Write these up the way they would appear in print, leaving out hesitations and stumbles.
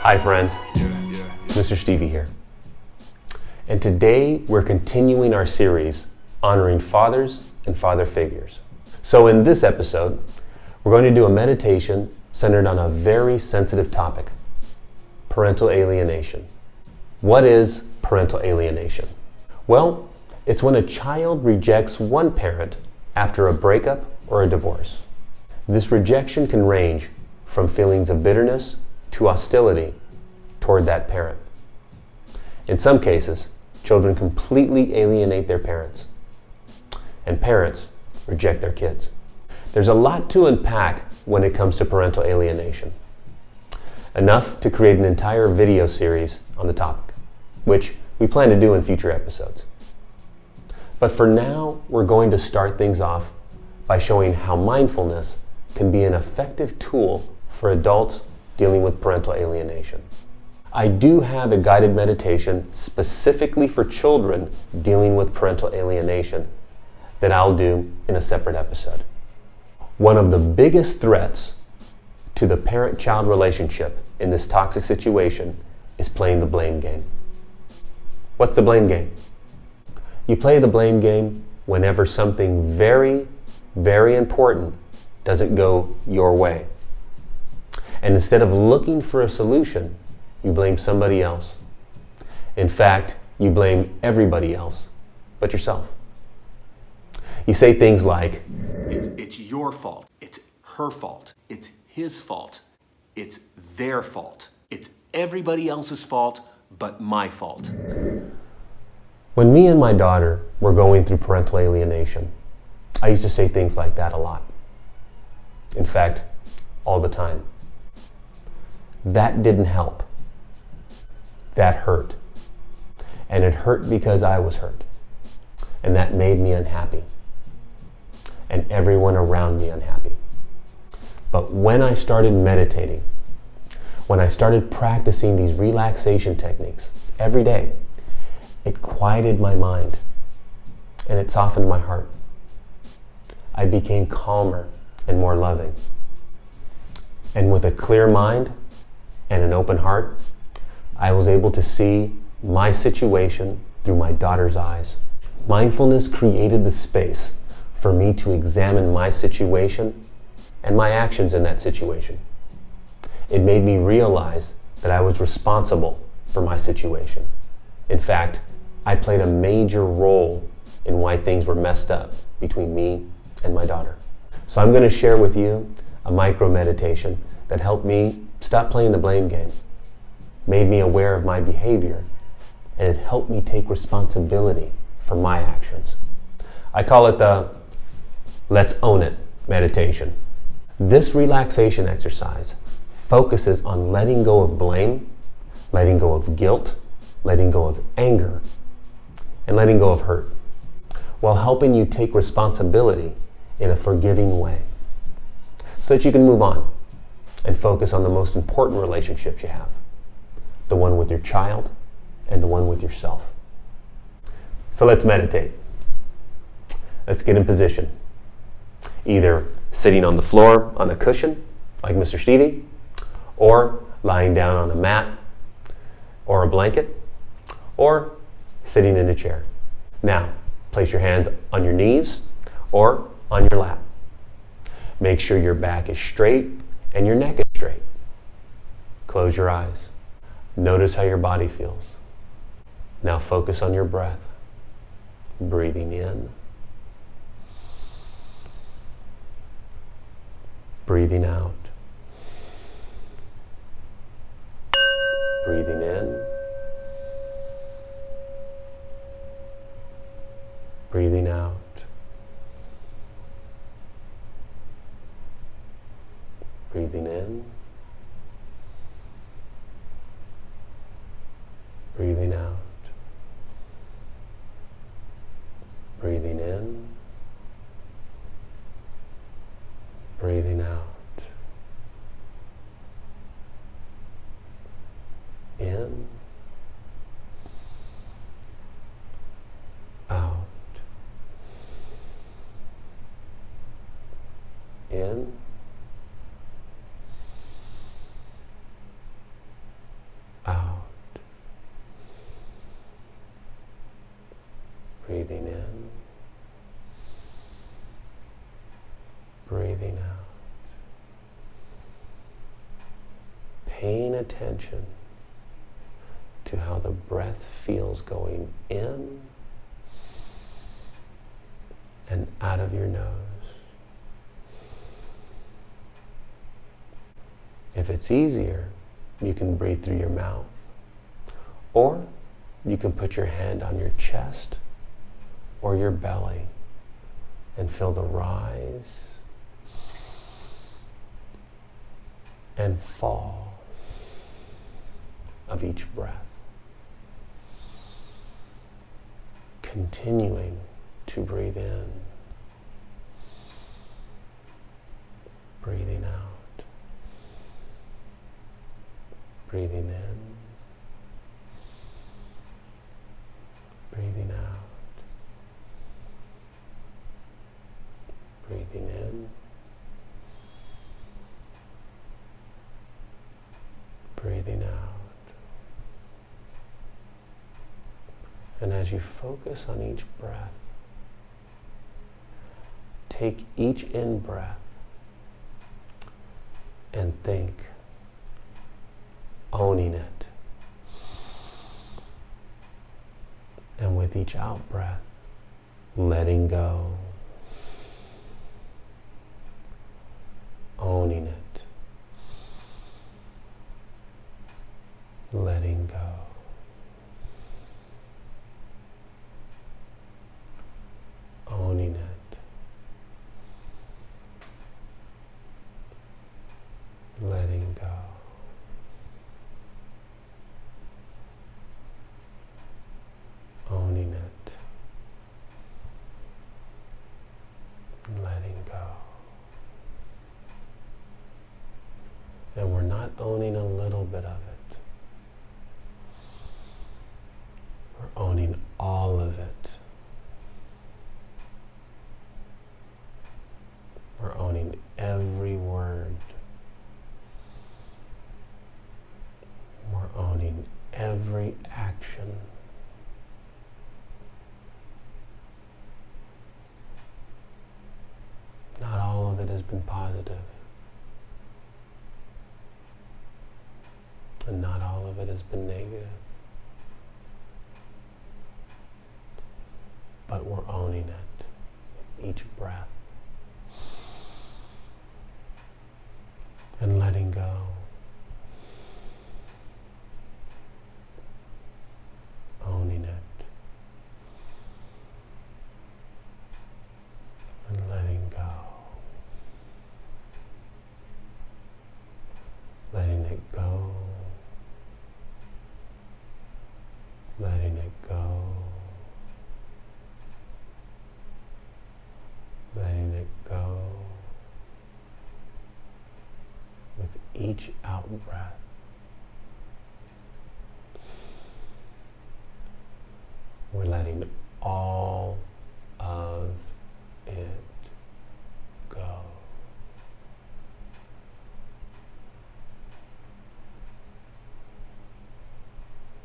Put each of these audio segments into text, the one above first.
Hi friends, Mr. Stevey here. And today we're continuing our series honoring fathers and father figures. So in this episode, we're going to do a meditation centered on a very sensitive topic, parental alienation. What is parental alienation? Well, it's when a child rejects one parent after a breakup or a divorce. This rejection can range from feelings of bitterness to hostility toward that parent. In some cases, children completely alienate their parents, and parents reject their kids. There's a lot to unpack when it comes to parental alienation. Enough to create an entire video series on the topic, which we plan to do in future episodes. But for now, we're going to start things off by showing how mindfulness can be an effective tool for adults dealing with parental alienation. I do have a guided meditation specifically for children dealing with parental alienation that I'll do in a separate episode. One of the biggest threats to the parent-child relationship in this toxic situation is playing the blame game. What's the blame game? You play the blame game whenever something very, very important doesn't go your way. And instead of looking for a solution, you blame somebody else. In fact, you blame everybody else but yourself. You say things like, It's your fault. It's her fault. It's his fault. It's their fault. It's everybody else's fault but my fault. When me and my daughter were going through parental alienation, I used to say things like that a lot. In fact, all the time. That didn't help. That hurt. And it hurt because I was hurt. And that made me unhappy. And everyone around me unhappy. But when I started meditating, when I started practicing these relaxation techniques every day, it quieted my mind and it softened my heart. I became calmer and more loving. And with a clear mind and an open heart, I was able to see my situation through my daughter's eyes. Mindfulness created the space for me to examine my situation and my actions in that situation. It made me realize that I was responsible for my situation. In fact, I played a major role in why things were messed up between me and my daughter. So I'm going to share with you a micro meditation that helped me stop playing the blame game, made me aware of my behavior, and it helped me take responsibility for my actions. I call it the Let's Own It meditation. This relaxation exercise focuses on letting go of blame, letting go of guilt, letting go of anger, and letting go of hurt, while helping you take responsibility in a forgiving way, so that you can move on and focus on the most important relationships you have, the one with your child and the one with yourself. So let's meditate. Let's get in position, either sitting on the floor on a cushion like Mr. Stevey, or lying down on a mat or a blanket, or sitting in a chair. Now, place your hands on your knees or on your lap. Make sure your back is straight and your neck is straight. Close your eyes. Notice how your body feels. Now focus on your breath. Breathing in. Breathing out. Breathing in. Breathing out. Breathing in. Breathing out. Breathing in. Breathing out. In. Out. In. Breathing in, breathing out. Paying attention to how the breath feels going in and out of your nose. If it's easier, you can breathe through your mouth. Or you can put your hand on your chest or your belly and feel the rise and fall of each breath. Continuing to breathe in, breathing out, breathing in, breathing out, breathing in, breathing out. And as you focus on each breath, take each in-breath and think, owning it. And with each out-breath, letting go, owning it, letting go. Owning it, letting go, owning it, letting go. And we're not owning a little bit of it. We're owning all of it. We're owning every word. We're owning every action. Not all of it has been positive. And not all of it has been negative. But we're owning it with each breath. And letting go. Owning it. And letting go. Letting it go. Letting it go. Letting it go. With each out breath, we're letting all of it go.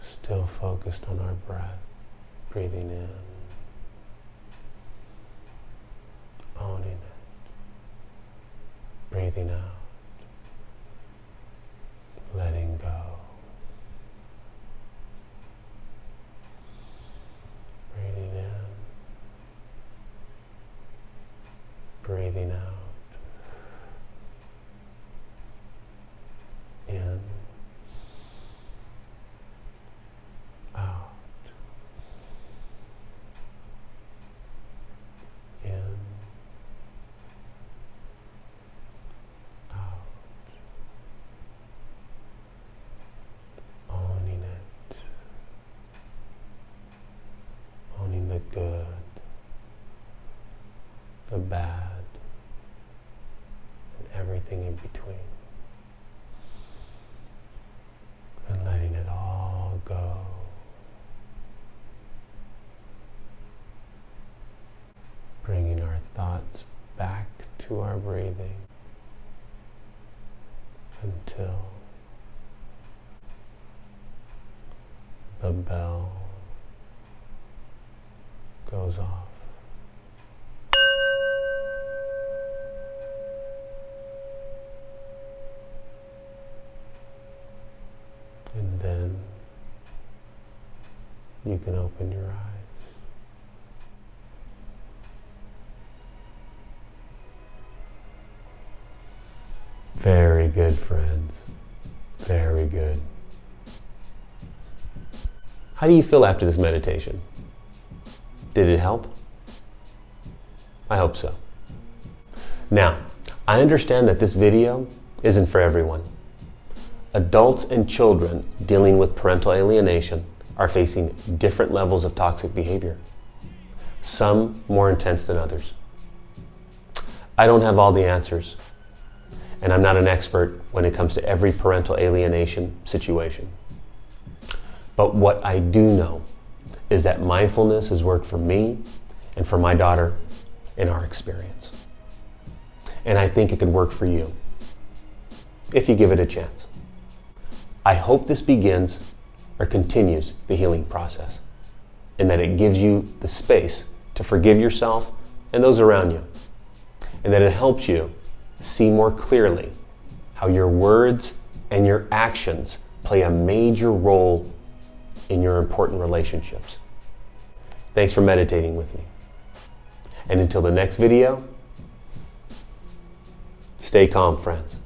Still focused on our breath, breathing in, owning it, breathing out. Letting go. Breathing in. Breathing out. In. Out. In. Out. Owning it. Owning the good, the bad, and everything in between. And letting it all go. Bringing our thoughts back to our breathing until the bell goes off. And then you can open your eyes. Very good, friends. Very good. How do you feel after this meditation? Did it help? I hope so. Now, I understand that this video isn't for everyone. Adults and children dealing with parental alienation are facing different levels of toxic behavior, some more intense than others. I don't have all the answers, and I'm not an expert when it comes to every parental alienation situation. But what I do know is that mindfulness has worked for me and for my daughter in our experience. And I think it could work for you if you give it a chance. I hope this begins or continues the healing process, and that it gives you the space to forgive yourself and those around you, and that it helps you see more clearly how your words and your actions play a major role in your important relationships. Thanks for meditating with me. And until the next video, stay calm, friends.